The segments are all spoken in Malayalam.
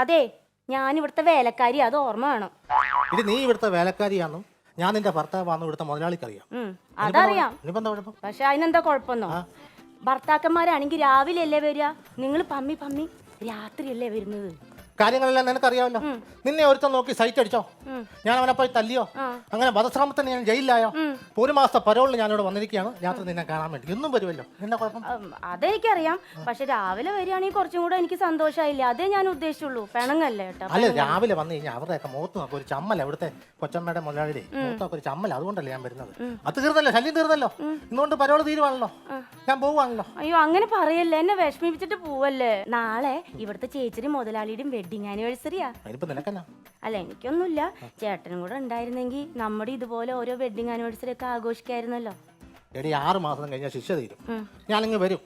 അതെ, ഞാൻ ഇവിടുത്തെ വേലക്കാരി, അത് ഓർമ്മ വേണം. ഇത് നീ ഇവിടുത്തെ വേലക്കാരിയാണെന്നും ഞാൻ നിന്റെ ഭർത്താവാണെന്നും ഇവിടുത്തെ മുതലാളിക്കറിയാം. അതറിയാം. പക്ഷെ അതിനെന്താ കുഴപ്പമൊന്നോ? ഭർത്താക്കന്മാരാണെങ്കിൽ രാവിലെ അല്ലേ വരിക, നിങ്ങൾ പമ്മി രാത്രിയല്ലേ വരുന്നത്? കാര്യങ്ങളെല്ലാം നിനക്കറിയാമല്ലോ. നിന്നെ ഒരുത്തം നോക്കി സൈറ്റ് അടിച്ചോ, ഞാൻ അവനെ പോയി തല്ലിയോ, അങ്ങനെ വധശ്രമത്തിന് ഞാൻ ജയിലിലായോ? ഒരു മാസത്തെ പരോളിൽ ഞാനിവിടെ വന്നിരിക്കുകയാണ് രാത്രി നിന്നെ കാണാൻ വേണ്ടി. എന്നും വരുമല്ലോ, എന്നാ കുഴപ്പം? അതെനിക്കറിയാം, പക്ഷെ രാവിലെ വരികയാണെങ്കിൽ കുറച്ചും കൂടെ എനിക്ക് സന്തോഷമായില്ലേ, അതേ ഞാൻ ഉദ്ദേശിച്ചുള്ളൂ. പിണങ്ങല്ലേ കേട്ടോ. അല്ല, രാവിലെ വന്നു കഴിഞ്ഞാൽ അവരുടെയൊക്കെ മുഖത്ത് നോക്കും ഒരു ചമ്മല, ഇവിടുത്തെ കൊച്ചമ്മയുടെ മുതലാളിയുടെ മുഖത്തൊക്കെ ഒരു ചമ്മല. അതുകൊണ്ടല്ലേ ഞാൻ വരുന്നത്. അത് തീർന്നല്ലോ, ശല്യം തീർന്നല്ലോ. ഇന്നുകൊണ്ട് പരോള് തീരുവാണല്ലോ, ഞാൻ പോവുകയാണല്ലോ. അയ്യോ, അങ്ങനെ പറയല്ലേ, എന്നെ വിഷമിപ്പിച്ചിട്ട് പോവല്ലേ. നാളെ ഇവിടുത്തെ ചേച്ചിയും മുതലാളിയുടെയും വെഡിങ് ആനിവേഴ്സറിയാ. അല്ല, എനിക്കൊന്നുമില്ല, ചേട്ടനും കൂടെ ഉണ്ടായിരുന്നെങ്കിൽ നമ്മുടെ ഇതുപോലെ ഓരോ വെഡിങ് ആനിവേഴ്സറി ഒക്കെ ആഘോഷിക്കായിരുന്നല്ലോ. എടി, 6 മാസം കഴിഞ്ഞാൽ ശിക്ഷ തീരും, ഞാനിങ്ങ് വരും.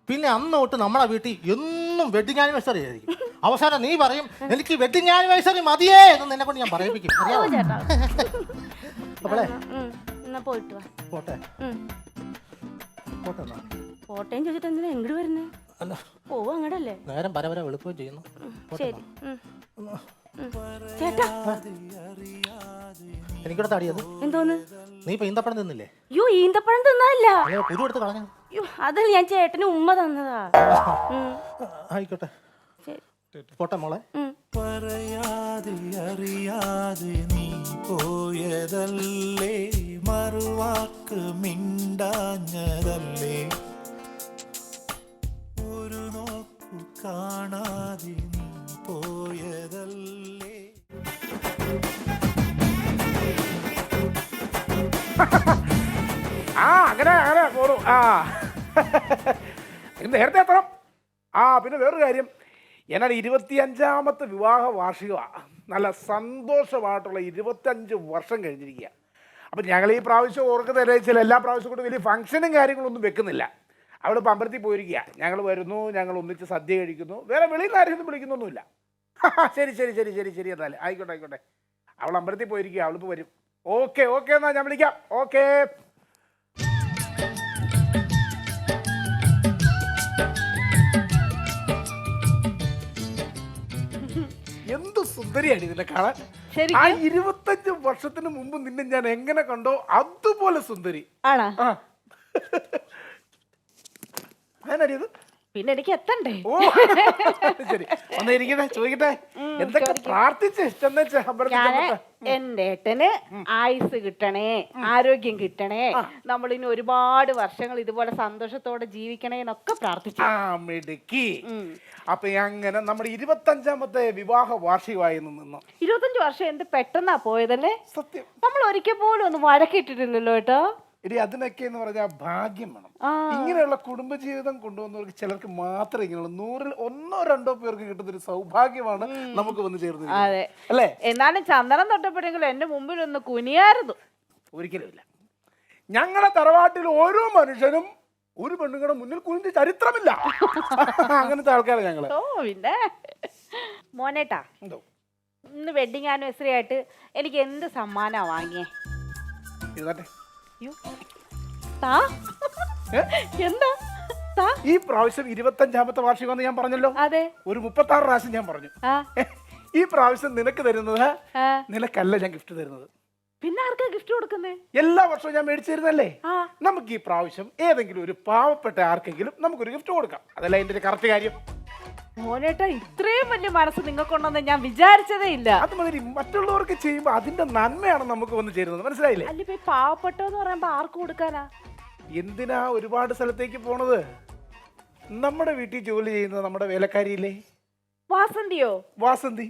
പിന്നെ അന്ന് തൊട്ട് നമ്മളെ വീട്ടിൽ എന്നും വെഡിങ് ആനിവേഴ്സറി ആയിരിക്കും. അവസാനം നീ പറയും എനിക്ക് വെഡിങ് ആനിവേഴ്സറി മതിയേ എന്ന് നിന്നെ കൊണ്ട് ഞാൻ പറയിപ്പിക്കും. പോയിട്ട് പോട്ടെ പോട്ടെ പോട്ടേം ചോദിച്ചിട്ട് എന്തിനാ എങ്ങോട്ട് വരുന്നേ? പോവും അങ്ങടല്ലേ, നേരം പരവരെ വെളുക്കുകയും ചെയ്യുന്നു. ശരി ചേട്ടാ. എനിക്കിവിടെ തടിയത് എന്തോന്ന്? നീ ഇപ്പൊ ഈന്തപ്പഴം തിന്നില്ലേ? അയ്യോ, ഈന്തപ്പഴം തിന്നല്ല, കുരു എടുത്ത് കളഞ്ഞു. അയ്യോ, അതല്ല, ഞാൻ ചേട്ടന് ഉമ്മ തന്നതാ. ആയിക്കോട്ടെ, പോട്ടെ മോളെ. പറയാതെ അറിയാതെ നീ പോയതല്ലേ, മറുവാക്ക് മിണ്ടാഞ്ഞതല്ലേ, ഒരു നോക്കു കാണാതെ നീ പോയതല്ലേ. അങ്ങനെ പോണു. നേരത്തെ എത്തണം. പിന്നെ വേറൊരു കാര്യം, എന്നാൽ 25ാമത്തെ വിവാഹ വാർഷികമാണ്. നല്ല സന്തോഷമായിട്ടുള്ള 25 വർഷം കഴിഞ്ഞിരിക്കുക. അപ്പം ഞങ്ങൾ ഈ പ്രാവശ്യം ഓർക്കുന്നതല്ലേ വെച്ചാൽ എല്ലാ പ്രാവശ്യം കൊണ്ട് വലിയ ഫംഗ്ഷനും കാര്യങ്ങളൊന്നും വെക്കുന്നില്ല. അവിടെ ഇപ്പം അമ്പലത്തിൽ പോയിരിക്കുക. ഞങ്ങൾ വരുന്നു, ഞങ്ങൾ ഒന്നിച്ച് സദ്യ കഴിക്കുന്നു, വേറെ വെളിയിൽ നിന്ന് ആരെയൊന്നും വിളിക്കുന്നൊന്നുമില്ല. ശരി എന്നാലും ആയിക്കോട്ടെ. അവൾ അമ്പലത്തിൽ പോയിരിക്കുക, അവളിപ്പോൾ വരും. ഓക്കെ എന്നാൽ ഞാൻ വിളിക്കാം. ഓക്കെ. എന്ത് സുന്ദരിയാണ് ഇതിനെ കാണാൻ. ആ 25 വർഷത്തിന് മുമ്പ് നിന്നെ ഞാൻ എങ്ങനെ കണ്ടോ അതുപോലെ സുന്ദരി ആണോ? ഞാനറിയത്. പിന്നെ എനിക്ക് എത്തണ്ടേ? ഓ ശരി, ഒന്നിരിക്കട്ടെ, ചോദിക്കട്ടെ, എന്തൊക്കെ പ്രാർത്ഥിച്ച് എന്റെ ഏട്ടന് ആയുസ് കിട്ടണേ, ആരോഗ്യം കിട്ടണേ, നമ്മളിനി ഒരുപാട് വർഷങ്ങൾ ഇതുപോലെ സന്തോഷത്തോടെ ജീവിക്കണേ എന്നൊക്കെ പ്രാർത്ഥിച്ചു. മിടുക്കി. അപ്പൊ അങ്ങനെ നമ്മുടെ 25ാമത്തെ വിവാഹ വാർഷികമായി നിന്നു. 25 വർഷം എന്ത് പെട്ടെന്നാ പോയതല്ലേ. സത്യം, നമ്മൾ ഒരിക്കൽ പോലും ഒന്ന് വഴക്കിട്ടിട്ടില്ലല്ലോ കേട്ടോ. ഇനി അതിനൊക്കെ എന്ന് പറഞ്ഞാൽ ഭാഗ്യം വേണം. ഇങ്ങനെയുള്ള കുടുംബജീവിതം കൊണ്ടുവന്നവർക്ക് ചിലർക്ക് മാത്രമേ ഇങ്ങനെയുള്ള 100-ൽ 1-2 പേർക്ക് കിട്ടുന്ന ഒരു സൗഭാഗ്യമാണ് നമുക്ക് വന്ന് ചേർന്നത്. അതെ അല്ലേ? എന്നാലും ചന്ദനം തൊട്ടപ്പോഴെങ്കിലും എന്റെ മുമ്പിൽ ഒന്ന് കുനിയായിരുന്നു. ഒരിക്കലുമില്ല. ഞങ്ങളുടെ തറവാട്ടിൽ ഓരോ മനുഷ്യനും ഒരു പെണ്ണുങ്ങളുടെ മുന്നിൽ കുനിഞ്ഞ ചരിത്രമില്ല. അങ്ങനത്തെ ആൾക്കാരാണ് ഞങ്ങള്. ഓ പിന്നെ മോനേട്ടാ, ഇന്ന് വെഡിങ് ആനിവേഴ്സറി ആയിട്ട് എനിക്ക് എന്ത് സമ്മാനാ വാങ്ങിയേ? എഴുതാട്ടെ. എന്താ ഈ പ്രാവശ്യം 25ാമത്തെ വാർഷികമെന്ന് ഞാൻ പറഞ്ഞല്ലോ. അതെ, ഒരു 36 പ്രാവശ്യം ഞാൻ പറഞ്ഞു. ഈ പ്രാവശ്യം നിനക്ക് തരുന്നത് നിനക്കല്ല ഞാൻ ഗിഫ്റ്റ് തരുന്നത്. പിന്നെ ആർക്കാ ഗിഫ്റ്റ് കൊടുക്കുന്നേ? എല്ലാ വർഷവും ഞാൻ മേടിച്ചു തരുന്നല്ലേ. നമുക്ക് ഈ പ്രാവശ്യം ഏതെങ്കിലും ഒരു പാവപ്പെട്ട ആർക്കെങ്കിലും നമുക്കൊരു ഗിഫ്റ്റ് കൊടുക്കാം. അതല്ല അതിന്റെ ഒരു കറക്റ്റ് കാര്യം. മോനേട്ടാ, ഇത്രയും വലിയ മനസ്സ് നിങ്ങൾക്കുണ്ടെന്ന് ഞാൻ വിചാരിച്ചതേ ഇല്ല. അത് മതി, മറ്റുള്ളവർക്ക് ചെയ്യുമ്പോ അതിന്റെ നന്മയാണ് നമുക്ക് വന്ന് ചേരുന്നത്. മനസ്സിലായില്ലേ? അല്ല, ഇപ്പൊ പാവപ്പെട്ടെന്ന് പറയുമ്പോ ആർക്ക് കൊടുക്കാനാ? എന്തിനാ ഒരുപാട് സ്ഥലത്തേക്ക് പോണത്? നമ്മുടെ വീട്ടിൽ ജോലി ചെയ്യുന്നത് നമ്മുടെ വേലക്കാരിയില്ലേ, വാസന്തിയോ? വാസന്തി.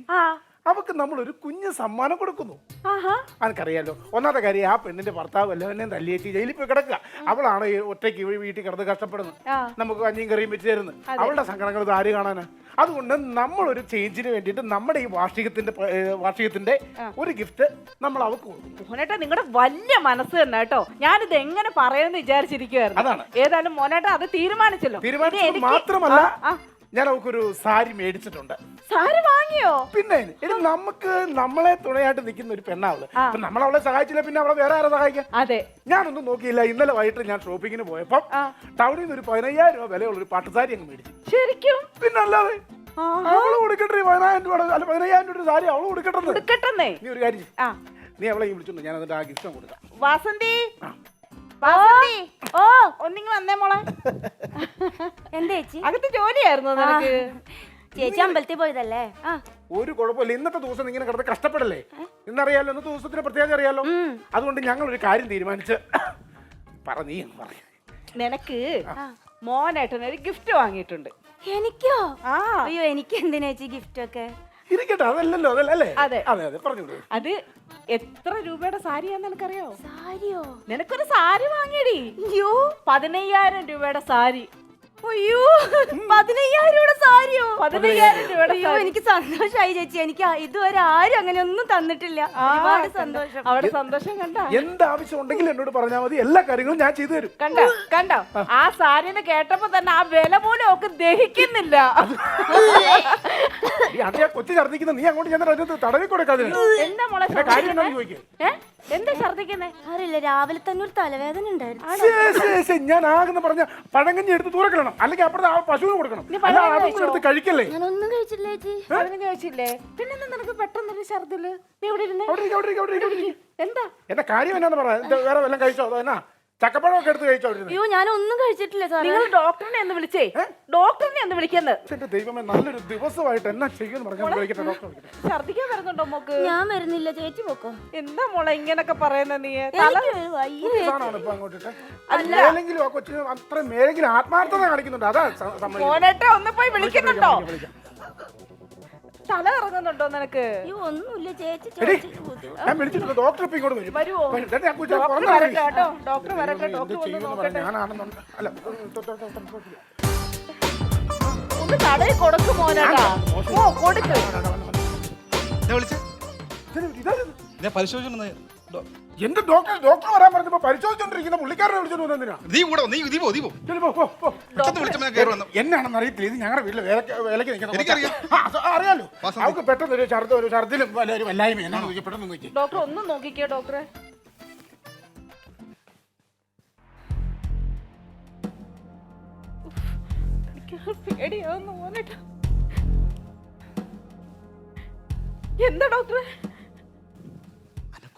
അവക്ക് നമ്മളൊരു കുഞ്ഞ് സമ്മാനം കൊടുക്കുന്നു. അനക്കറിയാലോ. ഒന്നാമത്തെ കാര്യം, ആ പെണ്ണിന്റെ ഭർത്താവ് വല്ലവനെയും തല്ലിയേച്ച് ജയിലിൽ പോയി കിടക്കുക. അവളാണ് ഒറ്റയ്ക്ക് വീട്ടിൽ കിടന്ന് കഷ്ടപ്പെടുന്നത്. നമുക്ക് കഞ്ഞിയും കറിയും വെച്ച് തരുന്നത്. അവളുടെ സങ്കടങ്ങൾ ഇത് ആര് കാണാനാ? അതുകൊണ്ട് നമ്മളൊരു ചേഞ്ചിന് വേണ്ടിയിട്ട് നമ്മുടെ ഈ വാർഷികത്തിന്റെ ഒരു ഗിഫ്റ്റ് നമ്മൾ അവക്ക് കൊടുക്കും. മോനേട്ടാ, നിങ്ങളുടെ വലിയ മനസ്സ് തന്നെ കേട്ടോ. ഞാനിത് എങ്ങനെ പറയുമെന്ന് വിചാരിച്ചിരിക്കുവായിരുന്നു. അതാണ്. ഏതായാലും മോനേട്ടാ അത് തീരുമാനിച്ചല്ലോ. തീരുമാനിച്ചത് മാത്രമല്ല, ഞാൻ അവക്കൊരു സാരി മേടിച്ചിട്ടുണ്ട്. സാരി വാങ്ങിയോ? പിന്നെ എടി നമുക്ക് നമ്മളെ തുണയായിട്ട് നിൽക്കുന്ന ഒരു പെണ്ണാവള്. അപ്പൊ നമ്മൾ അവളെ സഹായിച്ചില്ല പിന്നെ അവളെ വേറെ ആരെ സഹായിക്കാം? അതെ. ഞാനൊന്നും നോക്കിയില്ല. ഇന്നലെ വൈകിട്ട് ഞാൻ ഷോപ്പിങ്ങിന് പോയപ്പോ ടൗണിൽ നിന്ന് ഒരു 15,000 രൂപ വിലയുള്ള ഒരു പട്ടുസാരി അങ്ങ് മേടിച്ചു. ശരിക്കും? പിന്നെ അല്ലാതെ അവള് കൊടുക്കട്ടെ 15,000 രൂപ അല്ല 15,000 രൂപ സാരി അവള് കൊടുക്കട്ടെ. നീ ഒരു കാര്യം നീ അവളെ വിളിച്ചോണ്ട് ഞാൻ അതിന്റെ ആ ഗിഫ്റ്റ് കൊടുക്കാം. വാസന്തി വാസന്തി ഓ ഒന്നിങ്ങ് വന്നേ മോളെ. എന്താ ചേച്ചി? അകത്ത് ജോലിയായിരുന്നു നിനക്ക്? ചേച്ചി അമ്പലത്തിൽ പോയതല്ലേ? ഒരു കുഴപ്പമില്ല. ഇന്നത്തെ ദിവസം ഇങ്ങനെ കിടന്ന് കഷ്ടപ്പെടല്ലേ? ഇന്നറിയാലോ, ഇന്നത്തെ ദിവസത്തിന് പ്രത്യേകം അറിയാലോ. അതുകൊണ്ട് ഞങ്ങൾ ഒരു കാര്യം തീരുമാനിച്ച് നീ പറ. നിനക്ക് മോനായിട്ടൊരു ഗിഫ്റ്റ് വാങ്ങിയിട്ടുണ്ട്. എനിക്കോ? അയ്യോ എനിക്ക് എന്തിനാ ചേച്ചി ഗിഫ്റ്റ് ഒക്കെ? ഇരിക്കട്ടെ, അതല്ലല്ലോ അതല്ലേ? അതെ അതെ അതെ പറഞ്ഞു. അത് എത്ര രൂപയുടെ സാരിയാന്ന് നിനക്കറിയോ? സാരിയോ? നിനക്കൊരു സാരി വാങ്ങിയടി. അയ്യോ 15,000 രൂപയുടെ സാരി. അയ്യോ 15,000 രൂപയുടെ സാരിയോ? 15,000 രൂപയുടെ അയ്യോ എനിക്ക് സന്തോഷമായി ചേച്ചി. എനിക്ക് ഇതുവരെ ആരും അങ്ങനെ ഒന്നും തന്നിട്ടില്ല. ഒരുപാട് സന്തോഷം. അവിടെ സന്തോഷം കണ്ട. എന്താവശ്യം ഉണ്ടെങ്കിലും എന്നോട് പറഞ്ഞാൽ മതി, എല്ലാ കാര്യങ്ങളും ഞാൻ ചെയ്തു തരും. കണ്ടോ ആ സാരിന്ന് കേട്ടപ്പോ തന്നെ ആ വില പോലും ഒക്കെ ദഹിക്കുന്നില്ല. കൊച്ചു ഛർദിക്കുന്ന നീ അങ്ങോട്ട് ചെന്നിട്ട് തടവി കൊടുക്കാതെ എന്താ മോളെ എന്താ ഛർദിക്കുന്നേ? അറിയില്ല, രാവിലെ തന്നെ ഒരു തലവേദന ഉണ്ടായിരുന്നു. ഞാൻ ആകുന്ന പറഞ്ഞ പഴങ്കഞ്ഞി എടുത്ത് തൂറക്കണം, അല്ലെങ്കിൽ അപ്പുറത്തെ ആ പശുവിന് കൊടുക്കണം. എടുത്ത് കഴിക്കല്ലേ? ഞാനൊന്നും കഴിച്ചില്ല ചേച്ചി. കഴിച്ചില്ലേ? പിന്നെ നിനക്ക് പെട്ടെന്നൊരു ഛർദില്? നീ ഇവിടെ ഇരുന്നേ. എന്താ എന്റെ കാര്യം എന്നാന്ന് പറയാ? വേറെ വല്ലതും കഴിച്ചോ? എന്നാ ചക്കപ്പഴമൊക്കെ എടുത്ത് കഴിച്ചോ? അയ്യോ ഞാനൊന്നും കഴിച്ചിട്ടില്ല സാർ. നിങ്ങൾ ഡോക്ടറിനെ ഒന്ന് വിളിച്ചേ. ഡോക്ടറിനെ ഒന്ന് വിളിക്കുന്നത്. എന്റെ ദൈവമേ, നല്ലൊരു ദിവസമായിട്ട് എന്നാ ചെയ്യുമെന്ന് പറഞ്ഞാൽ ഛർദിക്കാൻ വരുന്നുണ്ടോ മോക്ക്? ഞാൻ വരുന്നില്ല ചേച്ചി പോക്കോ. എന്താ മോളെ ഇങ്ങനൊക്കെ പറയുന്ന നീ? മേലെങ്കിലും ആ കൊച്ചിന് അത്ര മേലെങ്കിലും ആത്മാർത്ഥത കാണിക്കുന്നുണ്ട്. അതാ മോനേട്ടെ ഒന്ന് പോയി വിളിക്കുന്നുണ്ടോ? തല ഇറങ്ങുന്നുണ്ടോ നിനക്ക്? അയ്യോ ഒന്നുമില്ല ചേച്ചി. ഞാൻ വിളിച്ചിട്ടുണ്ട്. ഡോക്ടർ ഇപ്പൊ ഇങ്ങോട്ട് വരും. വരുവോ? ഡോക്ടർ വരട്ടെ. ഡോക്ടർ വന്ന് നോക്കട്ടെ. ഒന്ന് തടയി കൊടുക്ക് മോനേട്ടാ. ഓ കൊടുക്ക്. എന്റെ ഡോക്ടർ വരാൻ പറഞ്ഞപ്പോ പരിശോധിച്ചോണ്ടിരിക്കുന്ന പുള്ളിക്കാരനെ വിളിച്ചോണ്ട് വന്നെന്തിനാ? എന്നാണെന്ന് അറിയത്തില്ല. ഇത് ഞങ്ങളുടെ വീട്ടിലെ വേലക്ക് നിൽക്കുന്നത് അറിയാലോ. അവർക്ക് പെട്ടെന്ന് ഒരു ഛർദിലും ഒരു വല്ലായ്മ എന്നാണ് പെട്ടെന്ന് നോക്കി. ഡോക്ടർ ഒന്ന് നോക്കിക്കോ ഡോക്ടറെ. പേടിയാവുന്നു മോനേട്ടാ. എന്താ ഡോക്ടറെ?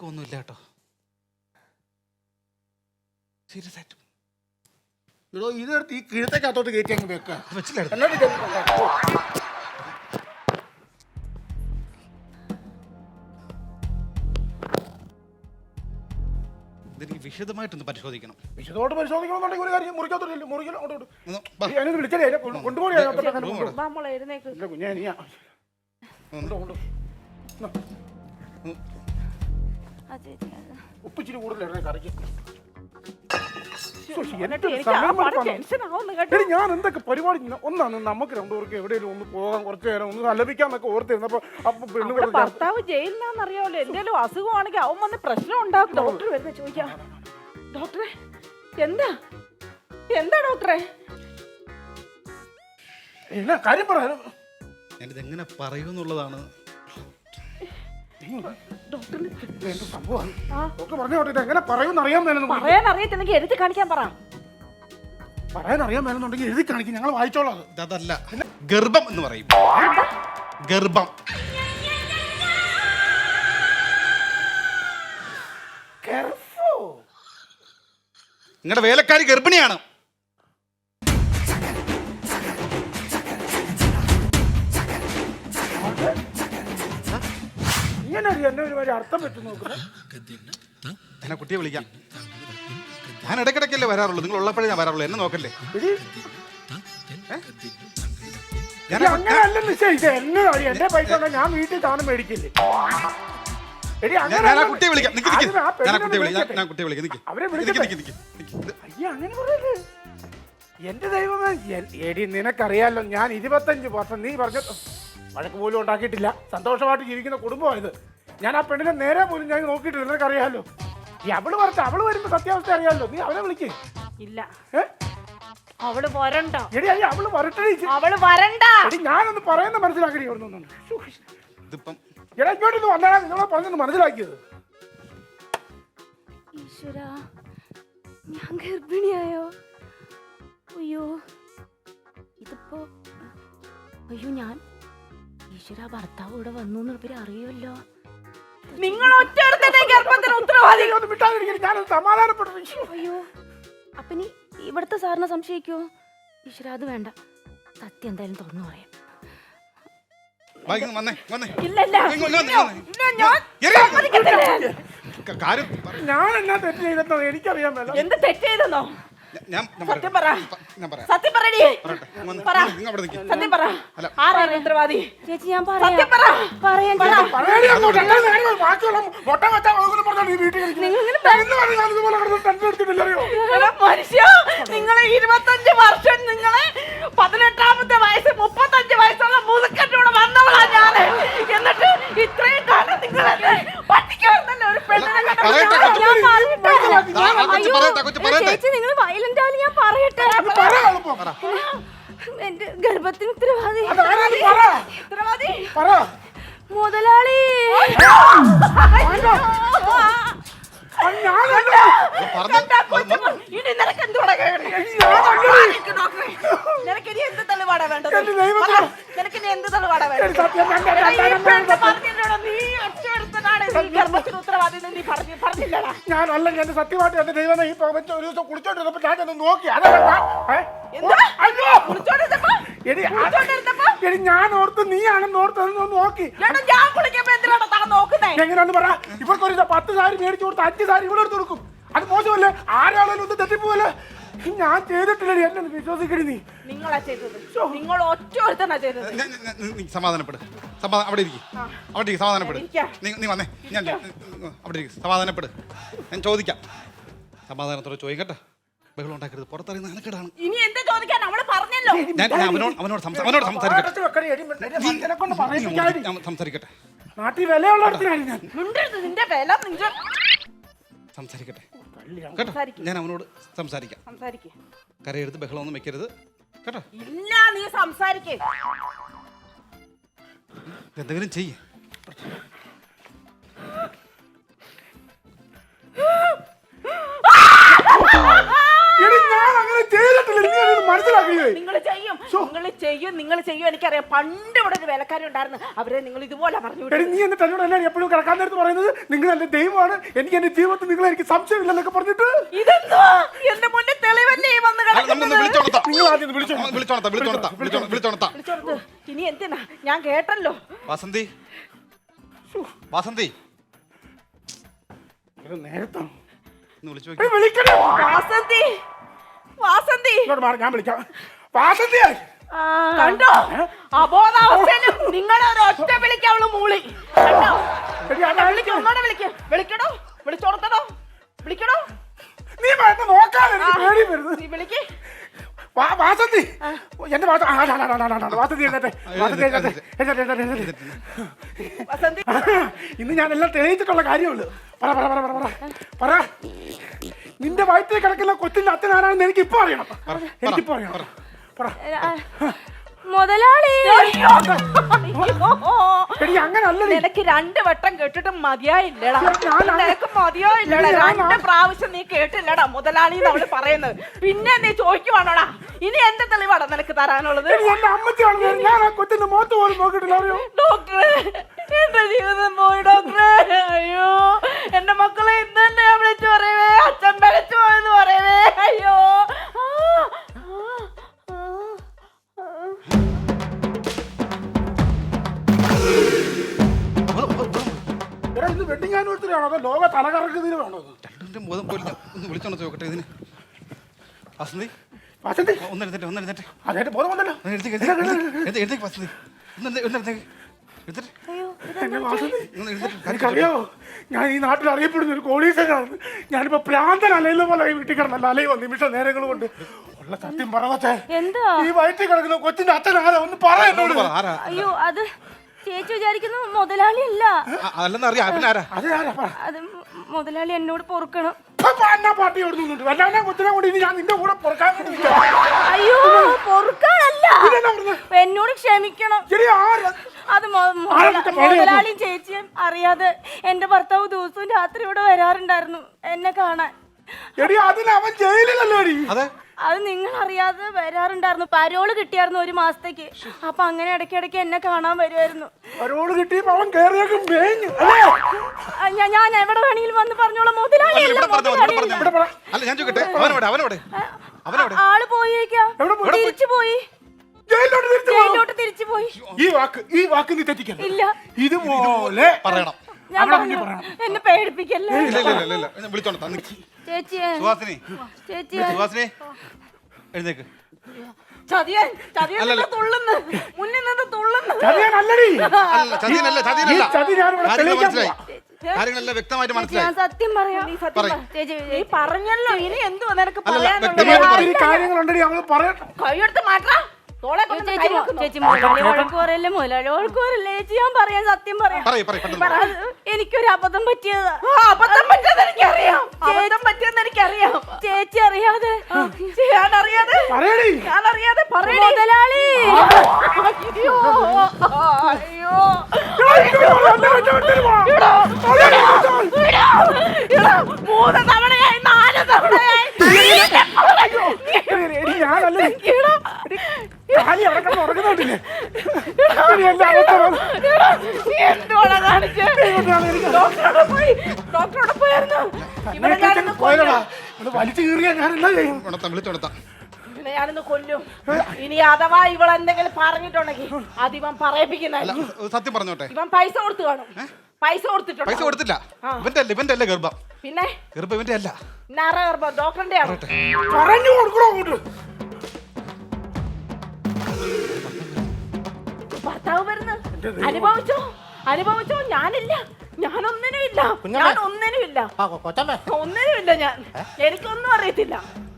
ഒന്നുമില്ല കേട്ടോ. സീരിയസ് ആയിട്ട് ഇതെടുത്ത് ഈ കിഴത്തേക്കകത്തോട്ട് കയറ്റി അങ്ങ് വെക്കുക. ഇതെനിക്ക് വിശദമായിട്ടൊന്ന് പരിശോധിക്കണം. വിശദമായിട്ട് പരിശോധിക്കണമെന്നുണ്ടെങ്കിൽ ഒരു കാര്യം മുറിക്കത്തോട്ട് വിളിച്ചാലേ കൊണ്ടുപോയി കുഞ്ഞേ നീ ഉപ്പിച്ചിരി കൂടുതൽ കറിക്ക്. ഞാൻ എന്തൊക്കെ പരിപാടി ഒന്നാണ് നമുക്ക് രണ്ടുപേർക്ക് എവിടെയെങ്കിലും ഒന്ന് പോകാൻ, കുറച്ചു നേരം ഒന്ന് അലപിക്കാന്നൊക്കെ ഓർത്തിരുന്നപ്പോ ഭർത്താവ് ജയിലിനാന്നറിയാമല്ലോ. എന്തെങ്കിലും അസുഖമാണെങ്കിൽ അവൻ വന്ന് പ്രശ്നം ഉണ്ടാക്കും. ഡോക്ടർ വരുന്ന ചോദിക്കാം. ഡോക്ടറെ എന്താ എന്താ ഡോക്ടറെ? എന്നാ കാര്യം പറയാം. ഞാനിത് എങ്ങനെ പറയൂന്നുള്ളതാണ്. എങ്ങനെ പറയാൻ അറിയത്തില്ലെങ്കിൽ എഴുതി കാണിക്കാൻ പറ. പറയാൻ അറിയാൻ മേലെന്നുണ്ടെങ്കിൽ എഴുതി കാണിക്കും, ഞങ്ങൾ വായിച്ചോളാം. അതല്ല, ഗർഭം എന്ന് പറയും. ഗർഭം. നിങ്ങളുടെ വേലക്കാരി ഗർഭിണിയാണ്. അർത്ഥം പറ്റും നോക്കുന്നത്. ഞാൻ കുട്ടിയെ വിളിക്കാം. ഞാൻ ഇടയ്ക്കിടയ്ക്കല്ലേ വരാറുള്ളൂ. നിങ്ങൾ ഉള്ളപ്പോഴേ ഞാൻ വരാറുള്ളൂ. എന്നെ നോക്കല്ലേ. അങ്ങനെയല്ല നിശ്ചയിച്ചേ. എന്റെ പൈസ ഞാൻ വീട്ടിൽ താനും മേടിക്കില്ലേ? കുട്ടിയെ വിളിക്കാം. അവരെ അങ്ങനെ പറയല്ലേ. എന്റെ ദൈവമേ, എടി നിനക്കറിയാലോ ഞാൻ 25 വർഷം നീ പറഞ്ഞ വഴക്ക് പോലും ഉണ്ടാക്കിയിട്ടില്ല. സന്തോഷമായിട്ട് ജീവിക്കുന്ന കുടുംബമായത്. ഞാൻ ആ പെണ്ണിനെ നേരെ പോലും ഞാൻ നോക്കിയിട്ടില്ല. നിനക്കറിയാലോ. അവള് വരുമ്പോ സത്യാവസ്ഥ അറിയാമല്ലോ. നീ അവനെ വിളിക്കേ. ഇല്ല അവള് വരണ്ട. എടി അയ്യ അവള് വരട്ടെ. അവള് വരണ്ട. എടി ഞാനൊന്ന് പറയുന്ന മനസ്സിലാക്കി ഇവിടെ ഇതിപ്പം എടാ ഇങ്ങോട്ടൊന്ന് വന്നാണ് നിങ്ങളെ പറഞ്ഞൊന്ന് മനസ്സിലാക്കിയത്. ഈശ്വരാ, ഞാൻ ഗർഭിണിയായോ? അയ്യോ ഇതിപ്പോ അയ്യോ ഞാൻ ഈശ്വര ഭർത്താവ് ഇവിടെ വന്നു എന്ന് ഇവര് അറിയുമല്ലോ. നിങ്ങൾ ഒറ്റ ഗർഭത്തിന് ഉത്തരവാദി. ഞാനത് സമാധാനപ്പെട്ടു. അയ്യോ അപ്പൊ നീ ഇവിടുത്തെ സാറിനെ സംശയിക്കോ? ഈശ്വര അത് വേണ്ട, സത്യം എന്തായാലും തുറന്നു പറയാം. ഞാൻ എന്നാ തെറ്റ് ചെയ്തെന്നോ എനിക്കറിയാൻ മേല. എന്ത് തെറ്റ് ചെയ്തെന്നോ? സത്യം പറ. സത്യം പറയടി. സത്യം പറ. ആരാണ് ഉത്തരവാദി? ചേച്ചി ഞാൻ പറയാം. മനുഷ്യ നിങ്ങളെ 25 വർഷം നിങ്ങളെ 18ാമത്തെ വയസ്സ് 35 വയസ്സുള്ള മുതുക്കറ്റൂടെ വന്നവളാ ഞാന്. എന്നിട്ട് ഇത്രയും കാലം നിങ്ങൾ പറ്റിക്കാന്നല്ലോ ഒരു പെണ്ണിനെ. ചേച്ചി നിങ്ങൾ വയലന്റ് ആയാലും ഞാൻ പറയട്ടെ. എന്റെ ഗർഭത്തിന് ഉത്തരവാദി മുതലാളി. ഇനി നിനക്ക് എന്തുവാടാ നിനക്ക് ഇനി എന്ത് തെളിവാടാ വേണ്ടത്? നിനക്ക് ഇനി എന്ത് തെളിവാടാ വേണ്ടത്? നീ ഒറ്റയെടുത്തതാണ് ഈ ഗർഭത്തിന് ഉത്തരവാദി നീ പറഞ്ഞില്ലടാ. ഞാനല്ല ഞാൻ സത്യമായിട്ട് എന്റെ ദൈവം ഈ ഒരു ദിവസം കുളിച്ചോണ്ടിരുന്നപ്പോ ഞാൻ നോക്കി. എടി ഞാൻ ഓർത്ത് നീയാണെന്ന് ഓർത്തതെന്ന് നോക്കി. ഞാൻ കുളിക്കുമ്പോ എന്തിനാണ് താൻ നോക്കുന്നേ? എങ്ങനെയാന്ന് പറ. ഇവർക്കൊരു 10 സാരി മേടിച്ചു കൊടുത്ത് 5 സാരി ഇവിടെ എടുത്ത് കൊടുക്കും. അത് മോശമല്ലേ? ആരാളെങ്കിലും ഒന്ന് തെറ്റിപ്പോവല്ലേ? ഞാൻ ചെയ്തിട്ടില്ലേ, എന്നെ വിശ്വസിക്കടി. നീ നിങ്ങളാ ചെയ്തത്. നിങ്ങൾ ഒറ്റ ഒരുത്തനാ ചെയ്തത്. സമാധാനപ്പെടും. അവിടെ ഇരിക്കും. സമാധാനപ്പെടും. നീ വന്നേ. ഞാൻ അവിടെ ഇരിക്കും. സമാധാനപ്പെടും. ഞാൻ ചോദിക്കാം. സമാധാനത്തോടെ ചോദിക്കട്ടെ. ബഹളം ഉണ്ടാക്കരുത്. പുറത്തറിയുന്ന ആനക്കേടാണ്. ഇനി എന്ത് ചോദിക്കാൻ? അവള് പറഞ്ഞല്ലോ. അവനോട് സംസാരിക്കട്ടെ. നാട്ടിൽ വിലയുള്ള നിന്റെ വില സംസാരിക്കട്ടെ കേട്ടോ. ഞാൻ അവനോട് സംസാരിക്കാം. കരയെടുത്ത് ബഹളമൊന്നും വെക്കരുത് കേട്ടോ. ഇല്ല നീ സംസാരിക്കേ. എന്തെങ്കിലും ചെയ്യേ. നിങ്ങൾ ചെയ്യും എനിക്കറിയാം. പണ്ട് ഇവിടെ ഒരു വേലക്കാരി ഉണ്ടായിരുന്നു. അവരെ നിങ്ങൾ ഇതുപോലെ പറഞ്ഞു. നീ എന്നിട്ട് എന്നോട് എല്ലാം എപ്പോഴും കിടക്കാൻ നേരത്ത് പറയുന്നത് നിങ്ങൾ എന്റെ ദൈവമാണ്, എനിക്ക് എന്റെ ജീവിതത്തിൽ നിങ്ങൾ എനിക്ക് സംശയമില്ലെന്നൊക്കെ പറഞ്ഞിട്ട് ഇതെന്തോ എന്റെ മുന്നേ തെളിവല്ലേ വന്ന് ഇനി എന്തിനാ? ഞാൻ കേട്ടല്ലോ. വാസന്തി നേരത്താണ് ഞാൻ വിളിക്കാം. വാസന്തി കണ്ടോ? അബോധാവസ്ഥയിലും നിങ്ങളെ ഒരു ഒറ്റ വിളിക്കാവുള്ളൂ മൂളി. കണ്ടോ? വിളിക്കണോ? വിളിച്ചോടത്തടോ? വിളിക്കണോ? നീ നോക്കാതെ നീ വിളിക്ക്. വാസന്തി എന്റെ വാസന്തി ഇന്ന് ഞാൻ എല്ലാം തെളിയിച്ചിട്ടുള്ള കാര്യമുള്ളൂ. പറ നിന്റെ വയറ്റിൽ കിടക്കുന്ന കൊച്ചിന്റെ അച്ഛൻ ആരാണെന്ന് എനിക്ക് ഇപ്പൊ അറിയണം. എനിക്കിപ്പോ അറിയണം. മുതലാളി അങ്ങനല്ല. നിനക്ക് 2 വട്ടം കേട്ടിട്ട് മതിയായില്ലടാ. നിനക്ക് മതിയായില്ലടാ. 2 പ്രാവശ്യം നീ കേട്ടില്ലടാ മുതലാളി അവള് പറയുന്നത്. പിന്നെ നീ ചോദിക്കുവാണോടാ? ഇനി എന്ത് തെളിവാടാ നിനക്ക് തരാനുള്ളത്? എന്റെ അമ്മച്ചാണ്. ഞാൻ ആ കൊച്ചിന്റെ മുഖത്ത് പോലും നോക്കിയിട്ടില്ല. അറിയോ ഡോക്ടറെ, എന്റെ ജീവിതം പോയി ഡോക്ടറെ. അയ്യോ എന്റെ മക്കളെ ഇന്ന് തന്നെ ഞാൻ വിളിച്ചു പറയവേ. അച്ഛൻ വിളിച്ചു പോയെന്ന് പറയവേ. അയ്യോ ഇത് വെഡിങ് ആനിവേഴ്സറി ആണോ അതോ ലോക തലകറക്കുന്നതിന് വേണോ? വിളിച്ചോണ്ട് ചോദിക്കട്ടെ ഇതിന്. വസന്തി ഒന്നെഴുന്നേറ്റ്. അതായത് ബോധം വന്നല്ലോ. എനിക്കറിയാമോ, ഞാൻ ഈ നാട്ടിൽ അറിയപ്പെടുന്ന ഒരു കോടീശ്വരനാണ്. ഞാനിപ്പോ പ്രാന്തൻ അലയിലെ പോലെ വീട്ടിൽ കിടന്നല്ല അലയുവോ നിമിഷ നേരങ്ങൾ കൊണ്ട്. ഉള്ള സത്യം പറവച്ചേ, ഈ വയറ്റിൽ കിടക്കുന്ന കൊച്ചിന്റെ അച്ഛൻ ആരാ? ഒന്ന് പറ എന്നോട്. അയ്യോ അത് ചേച്ചി വിചാരിക്കുന്നു മുതലാളി അല്ല. അതല്ലെന്നറിയാം. അത് മുതലാളി എന്നോട് പൊറുക്കണം. പാർട്ടി ഓടുന്നുണ്ട് വല്ലവനെ കൊച്ചിനെ കൊണ്ട് ഇനി ഞാൻ നിന്റെ കൂടെ പുറക്കാൻ വേണ്ടി നിൽക്കാം. അയ്യോ പൊറുക്കാനല്ല, ഇതെന്നാ പറഞ്ഞത്? എന്നോട് ക്ഷമിക്കണം. ശരി, ആരാ? അത് ആരൊക്കെ പണി മുതലാളിയും ചേച്ചിയും അറിയാതെ എന്റെ ഭർത്താവ് ദിവസവും രാത്രി ഇവിടെ വരാറുണ്ടായിരുന്നു എന്നെ കാണാൻ. എടി അതിന് അവൻ ജയിലിലല്ലോ എടി. അതെ അത് നിങ്ങൾ അറിയാതെ വരാറുണ്ടായിരുന്നു. പരോള് കിട്ടിയായിരുന്നു 1 മാസത്തേക്ക്. അപ്പൊ അങ്ങനെ ഇടയ്ക്കിടയ്ക്ക് എന്നെ കാണാൻ വരുമായിരുന്നു. അവരോട് കിട്ടിയപ്പോ അവൻ കേറിയേക്കും മേഞ്ഞു. ഞാൻ എവിടെ വേണമെങ്കിലും വന്ന് പറഞ്ഞോളാം. മുതലാളി അല്ല, ഇവിടെ പറഞ്ഞോ, ഇവിടെ മുതലാളി പറഞ്ഞോ. അല്ല. അല്ല ഞാൻ ചോദിക്കട്ടെ, അവനോടെ ആള് പോയേക്കാ, തിരിച്ചു പോയി, ജയിലിലോട്ട് തിരിച്ചു പോ. ജയിലോട്ട് തിരിച്ചു പോയി. ഈ വാക്ക് നീ തെറ്റിക്കണം. ഇല്ല, ഇതുപോലെ പറയണം. ഞാൻ പറഞ്ഞു, എന്നെ പേടിപ്പിക്കല്ലേ. ഇല്ല വിളിച്ചോണ്ട് തന്നെ. ചേച്ചി സുഹാസിനി, ചേച്ചി സുഹാസിനി എഴുന്നേക്ക്. ചതിയൻ അല്ലല്ല. തുള്ളുന്നു, മുന്നിൽ നിന്ന് തുള്ളുന്നു. ചതിയാനല്ലടി. അല്ല ചതിയനല്ല, ചതിയനല്ല. ഈ ചതി ഞാനിവിടെ കാര്യങ്ങൾ തെളിയിക്കാൻ മനസ്സിലായി, കാര്യങ്ങളെല്ലാം വ്യക്തമായിട്ട് ഞാൻ മനസ്സിലായി. സത്യം പറയാം. പറയ്. ചേച്ചി നീ പറഞ്ഞല്ലോ, ഇനി എന്തുവാ നിനക്ക് അല്ലല്ല, പറയാനുള്ളത്? വ്യക്തമായിട്ട് പറയ്. ഈ കാര്യങ്ങളുണ്ടെടി ഞങ്ങൾ പറയട്ടെ. കൈയെടുത്ത് മാറ്റാ. തോളെ കൊണ്ട് കൈ ചേച്ചി വെക്കുന്നു. ചേച്ചി മുതലാളി വഴക്ക് പറയല്ലേ, മുതലാളി വഴക്ക് പറയല്ലേ. ചേച്ചി ഞാൻ പറയാൻ സത്യം പറയാം. പറയ് പെട്ടെന്ന്. അത് എനിക്കൊരു അബദ്ധം പറ്റിയതാ. അബദ്ധം പറ്റിയെന്ന് എനിക്കറിയാം. അബദ്ധം പറ്റിയെന്ന് എനിക്കറിയാം. ചേച്ചി അറിയാതെ ഞാൻ അറിയാതെ പറയടി. ഞാൻ അറിയാതെ പറയടി. മുതലാളി അയ്യോ അയ്യോ മൂന്ന് തവണയായി 4 തവണയായി എടി ഞാനല്ലേ. കാലി അവിടെ കിടന്ന് ഉറങ്ങുന്നുണ്ടില്ലേ? എടി എന്റെ അവസ്ഥ വന്നു. എന്തുവാണ് കാണിച്ചത്? ഡോക്ടറോട് പോയായിരുന്നു. ഇവിടെ ഞാനിന്ന് പോയതാ. ഇത് വലിച്ചു കീറിയാ ഞാൻ എന്താ ചെയ്യും? വിളിച്ചോണ്ടാ. ഇവനെ ഞാനിന്ന് കൊല്ലും. ഇനി അഥവാ ഇവൾ എന്തെങ്കിലും പറഞ്ഞിട്ടുണ്ടെങ്കിൽ അത് ഇവൻ പറയിപ്പിക്കുന്ന. അല്ല സത്യം പറഞ്ഞോട്ടെ, ഇവൻ പൈസ കൊടുത്തു കാണും. പൈസ കൊടുത്തിട്ടുണ്ട്. പൈസ കൊടുത്തില്ല. ഇവന്റെ അല്ലേ ഗർഭം? പിന്നെ ഗർഭം ഇവന്റെ അല്ല. നരഗർഭം ഡോക്ടറിന്റെ ആണ്. പറഞ്ഞു കൊടുക്കണോ അങ്ങോട്ട്? ഭർത്താവ് വരുന്നു. അനുഭവിച്ചോ? ഞാനില്ല, ഞാനൊന്നിനും ഇല്ല, കൊച്ചമ്മേ, ഒന്നിനുമില്ല. ഞാൻ എനിക്കൊന്നും അറിയത്തില്ല.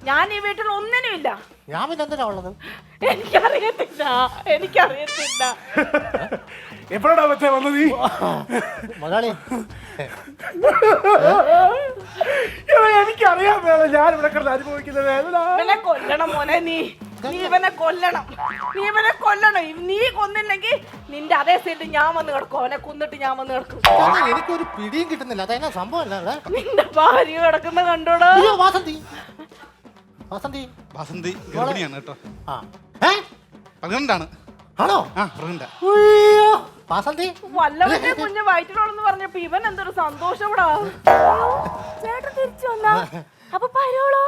ഞാൻ ഈ വീട്ടിൽ ഒന്നിനും ഇല്ല. ഞാൻ പിന്നെ എന്തിനാ ഉള്ളത്? എനിക്കറിയത്തില്ല. എപ്പോഴാ പറ്റേ വന്നത് നീ? മുതലാളി എനിക്കറിയാൻ വേണം ഞാൻ ഇവിടെ കിടന്ന് അനുഭവിക്കുന്ന വേദന. ഇവനെ കൊല്ലണം മോനെ. നീ ഇവനെ കൊല്ലണം. നീ കൊന്നില്ലെങ്കിൽ നിന്റെ അതേ സൈഡിൽ ഞാൻ വന്ന് കിടക്കും. അവനെ കൊന്നിട്ട് ഞാൻ വന്ന് കിടക്കും. എനിക്കൊരു പിടിയും കിട്ടുന്നില്ല. അതെന്നാ സംഭവം അല്ല. നിന്റെ ഭാര്യ കിടക്കുന്ന കണ്ടോടാ. വാസന്തി ഗർഭിണിയാണ് കേട്ടോ. ആ പ്രഗ്നന്റാണ്. ആണോ? ആ പ്രഗ്നന്റാ. വാസന്തി വല്ലവന്റെ കുഞ്ഞ് വയറ്റിലോളെന്ന് പറഞ്ഞപ്പോ ഇവൻ എന്തൊരു സന്തോഷപ്പെടാ. ചേട്ടൻ തിരിച്ചു വന്നാ? അപ്പൊ പരോളോ?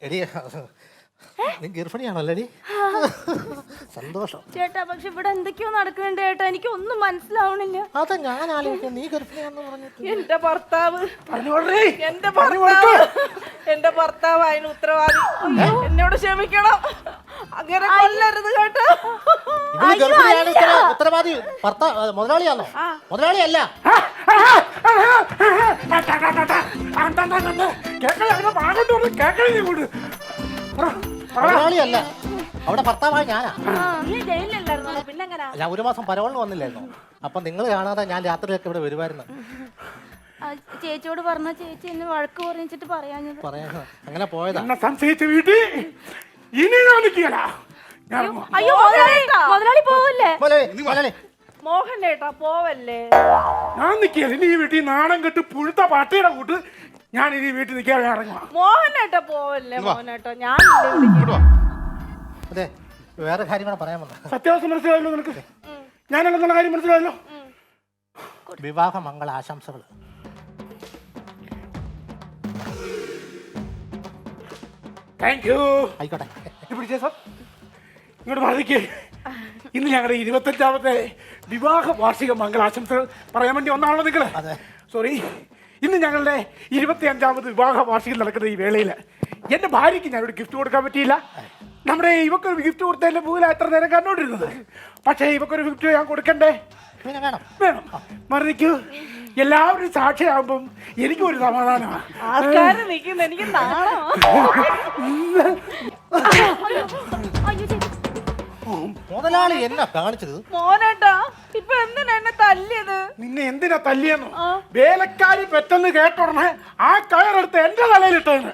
എടി നീ ഗർഭിണിയാണല്ലോടി? സന്തോഷം ചേട്ടാ, പക്ഷെ ഇവിടെ എന്തൊക്കെയോ നടക്കുന്നുണ്ട് ചേട്ടാ. എനിക്ക് ഒന്നും മനസ്സിലാവണില്ല. അതാ ഞാൻ ആലോചിക്കാം, നീ ഗർഭിണിയാന്ന് പറഞ്ഞിട്ട്. എന്റെ ഭർത്താവ് അതിന് ഉത്തരവാദി. എന്നോട് ക്ഷമിക്കണം. അങ്ങനെ കൊല്ലരുത് കേട്ടോ. ഇവന് ഗർഭിണിയാണ് ഉത്തരവാദി മുതലാളിയാണോ? മുതലാളിയല്ല. മുതലാളിയല്ല, അവിടെ ഭർത്താവായി ഞാനാ. നീ ജയിലിലല്ലായിരുന്നോ? പിന്നെങ്ങനാ? ഞാൻ 1 മാസം പരോളിന് വന്നില്ലായിരുന്നു. അപ്പൊ നിങ്ങൾ കാണാതെ ഞാൻ രാത്രിയൊക്കെ ഇവിടെ വരുമായിരുന്നു. ചേച്ചിയോട് പറഞ്ഞ ചേച്ചി എന്നെ വഴക്ക് പറഞ്ഞിട്ട് പറയാഞ്ഞത്. അങ്ങനെ പോയതാ. സംശയിച്ച വീട്ടിൽ ഇനി ഞാൻ നിൽക്കില്ല. അയ്യോ മുതലാളി പോവല്ലേ? മുതലാളി മോഹനേട്ടാ പോവല്ലേ. ഞാൻ നിൽക്കില്ല. ഇനി ഈ വീട്ടിൽ നാണം കെട്ട് പുഴുത്ത പട്ടിയുടെ കൂട്ട് ഞാൻ ഇനി വീട്ടിൽ നിൽക്കാൻ ഇറങ്ങുക. മോഹനേട്ടാ പോവല്ലേ. മോഹനേട്ടാ ഞാൻ അതെ, വേറെ കാര്യം കൂടെ പറയാൻ വന്ന. സത്യാവസ്ഥ മനസ്സിലായല്ലോ നിനക്ക്? ഞാനെന്നുള്ള കാര്യം മനസ്സിലായല്ലോ? വിവാഹ മംഗള ആശംസകൾ. Thank you. ആയിക്കോട്ടെ. ഇങ്ങോട്ട് മാറിക്കേ. ഇന്ന് ഞങ്ങളുടെ 25ാമത്തെ വിവാഹ വാർഷിക മംഗളാശംസകൾ പറയാൻ വേണ്ടി ഒന്നാണല്ലോ നിങ്ങൾ. സോറി, ഇന്ന് ഞങ്ങളുടെ 25ാമത് വിവാഹ വാർഷികം നടക്കുന്ന ഈ വേളയിൽ എൻ്റെ ഭാര്യയ്ക്ക് ഞാനൊരു ഗിഫ്റ്റ് കൊടുക്കാൻ പറ്റിയില്ല. നമ്മുടെ ഇവക്കൊരു ഗിഫ്റ്റ് കൊടുത്തതിൻ്റെ പൂല എത്ര നേരം കണ്ടോണ്ടിരുന്നത്. പക്ഷേ ഇവക്കൊരു ഗിഫ്റ്റ് ഞാൻ കൊടുക്കണ്ടേ? വേണം. മറിക്കൂ. എല്ലാവരും സാക്ഷിയാകുമ്പം എനിക്കൊരു സമാധാനമാണ്. ആൾക്കാര് നിൽക്കുന്ന എനിക്ക് നാണോ. മുതലാളി എന്നാ കാണിച്ചത്? മോനേട്ടാ ഇപ്പൊ എന്തിനാ എന്നെ തല്ലിയത്? നിന്നെ എന്തിനാ തല്ലിയെന്നോ? വേലക്കാരി പെട്ടെന്ന് കേട്ടുടനെ ആ കയറെടുത്ത് എന്റെ തലയിലിട്ടേന്ന്.